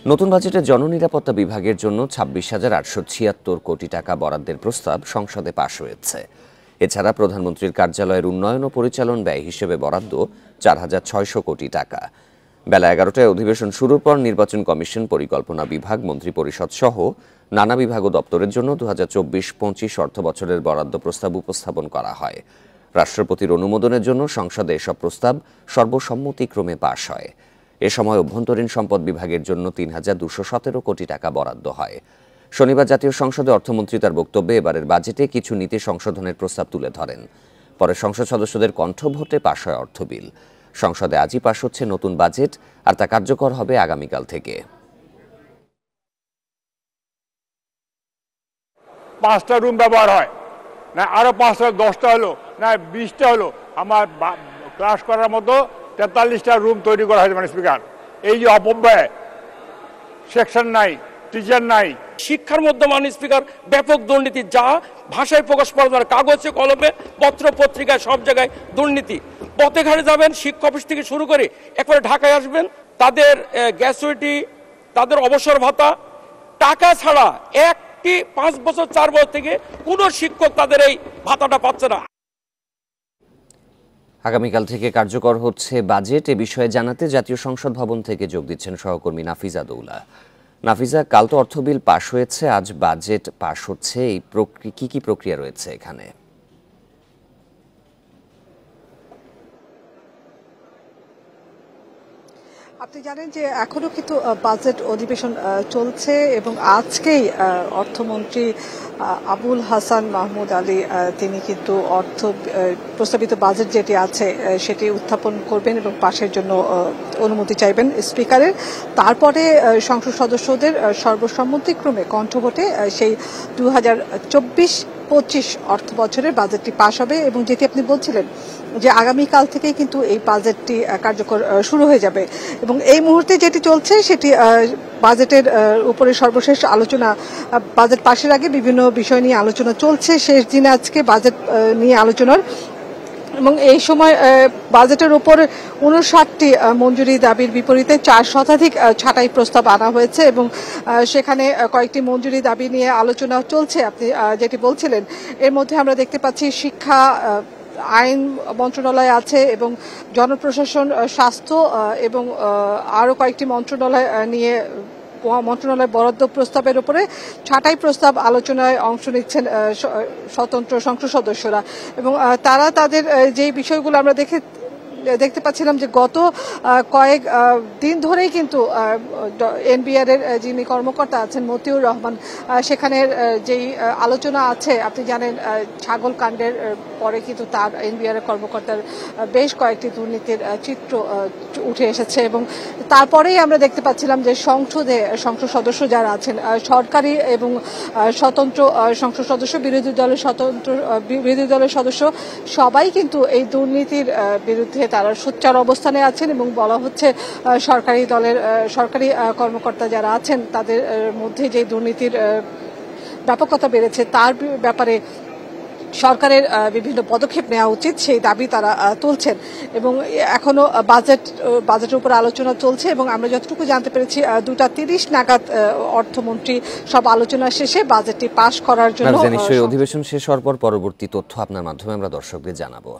নতুন বাজেটে জননিরাপত্তা বিভাগের জন্য ২৬,৮৭৬ কোটি টাকা বরাদ্দের প্রস্তাব সংসদে পাশ হয়েছে। এছাড়া প্রধানমন্ত্রীর কার্যালয়ের উন্নয়ন ও পরিচালন ব্যয় হিসেবে বরাদ্দ ৪,৬০০ কোটি টাকা। বেলা ১১টায় অধিবেশন শুরুর পর নির্বাচন কমিশন, পরিকল্পনা বিভাগ, মন্ত্রিপরিষদ সহ নানা বিভাগ ও দপ্তরের জন্য ২০২৪-২৫ অর্থবছরের বরাদ্দ প্রস্তাব উপস্থাপন করা হয়। রাষ্ট্রপতির অনুমোদনের জন্য সংসদে এসব প্রস্তাব সর্বসম্মতিক্রমে পাশ হয়। এ সময় অভ্যন্তরীণ সম্পদ বিভাগের জন্য ৩,২১৭ কোটি টাকা বরাদ্দ হয়। শনিবার জাতীয় সংসদে অর্থমন্ত্রী তার বক্তব্যে এবারের বাজেটে কিছু নীতি সংশোধনের প্রস্তাব তুলে ধরেন। পরে সংসদ সদস্যদের কণ্ঠভোটে পাশ হয় অর্থ বিল। সংসদে আজই পাশ হচ্ছে নতুন বাজেট, আর তা কার্যকর হবে আগামীকাল থেকে। 5টা রুম ব্যবহার হয় না, আরো 5টা 10টা হলো না 20টা হলো, আমার ক্লাস করার মতো 43টা রুম তৈরি করা হয়েছে। মানে স্পিকার, এই যে অপব্যয়, সেকশন নাই, টিচার নাই, শিক্ষার মধ্যে মাননীয় স্পিকার ব্যাপক দুর্নীতি, যা ভাষায় প্রকাশ করা যায়, কাগজে কলমে পত্র পত্রিকায় সব জায়গায় দুর্নীতি। পথে ঘাটে যাবেন, শিক্ষা অফিস থেকে শুরু করে একবারে ঢাকায় আসবেন, তাদের গ্যাসুইটি, তাদের অবসর ভাতা টাকা ছাড়া 5 বছর 4 বছর থেকে কোনো শিক্ষক তাদের এই ভাতাটা পাচ্ছে না। আগামীকাল থেকে কার্যকর হচ্ছে বাজেট। এ বিষয়ে জানাতে জাতীয় সংসদ ভবন থেকে যোগ দিচ্ছেন সহকর্মী নাফিজা দৌলা। নাফিজা, কাল তো অর্থ বিল পাশ হয়েছে, আজ বাজেট পাশ হচ্ছে, এই কি প্রক্রিয়া রয়েছে এখানে? আপনি জানেন যে এখনো কিন্তু বাজেট অধিবেশন চলছে এবং আজকেই অর্থমন্ত্রী আবুল হাসান মাহমুদ আলী তিনি কিন্তু প্রস্তাবিত বাজেট যেটি আছে সেটি উত্থাপন করবেন এবং পাশের জন্য অনুমতি চাইবেন স্পিকারের। তারপরে সংসদ সদস্যদের সর্বসম্মতিক্রমে কণ্ঠভোটে সেই ২০২৪-২৫ অর্থ বছরের বাজেটটি পাশ হবে এবং যেটি আপনি বলছিলেন যে আগামীকাল থেকেই কিন্তু এই বাজেটটি কার্যকর শুরু হয়ে যাবে এবং এই মুহূর্তে যেটি চলছে সেটি বাজেটের উপরে সর্বশেষ আলোচনা। বাজেট পাশের আগে বিভিন্ন বিষয় নিয়ে আলোচনা চলছে, শেষ দিনে আজকে বাজেট নিয়ে আলোচনার, এবং এই সময় বাজেটের উপর ৫৯টি মঞ্জুরি দাবির বিপরীতে ৪ শতাধিক ছাঁটাই প্রস্তাব আনা হয়েছে এবং সেখানে কয়েকটি মঞ্জুরি দাবি নিয়ে আলোচনা চলছে। আপনি যেটি বলছিলেন, এর মধ্যে আমরা দেখতে পাচ্ছি শিক্ষা, আইন মন্ত্রণালয় আছে এবং জনপ্রশাসন, স্বাস্থ্য এবং আরও কয়েকটি মন্ত্রণালয় নিয়ে মন্ত্রণালয় বরাদ্দ প্রস্তাবের উপরে ছাঁটাই প্রস্তাব আলোচনায় অংশ নিচ্ছেন স্বতন্ত্র সংসদ সদস্যরা এবং তারা তাদের যেই বিষয়গুলো আমরা দেখতে পাচ্ছিলাম যে গত কয়েক দিন ধরেই কিন্তু এনবিআর এর যিনি কর্মকর্তা আছেন মতিউর রহমান, সেখানের যেই আলোচনা আছে, আপনি জানেন ছাগল কাণ্ডের পরে কিন্তু তার এনবিআর এর কর্মকর্তার বেশ কয়েকটি দুর্নীতির চিত্র উঠে এসেছে এবং তারপরেই আমরা দেখতে পাচ্ছিলাম যে সংসদে সংসদ সদস্য যারা আছেন, সরকারি এবং স্বতন্ত্র সংসদ সদস্য, বিরোধী দলের সদস্য, সবাই কিন্তু এই দুর্নীতির বিরুদ্ধে তারা সোচ্চার অবস্থানে আছেন এবং বলা হচ্ছে সরকারি কর্মকর্তা যারা আছেন তাদের মধ্যে যে দুর্নীতির ব্যাপকতা বেড়েছে তার ব্যাপারে সরকারের বিভিন্ন পদক্ষেপ নেওয়া উচিত, সেই দাবি তারা তুলছেন এবং এখনো বাজেটের উপর আলোচনা চলছে এবং আমরা যতটুকু জানতে পেরেছি ২টা ৩০ নাগাদ অর্থমন্ত্রী সব আলোচনা শেষে বাজেটটি পাশ করার জন্য নিশ্চয়ই অধিবেশন শেষ হওয়ার পর পরবর্তী তথ্য আপনার মাধ্যমে আমরা দর্শকদের জানাবো।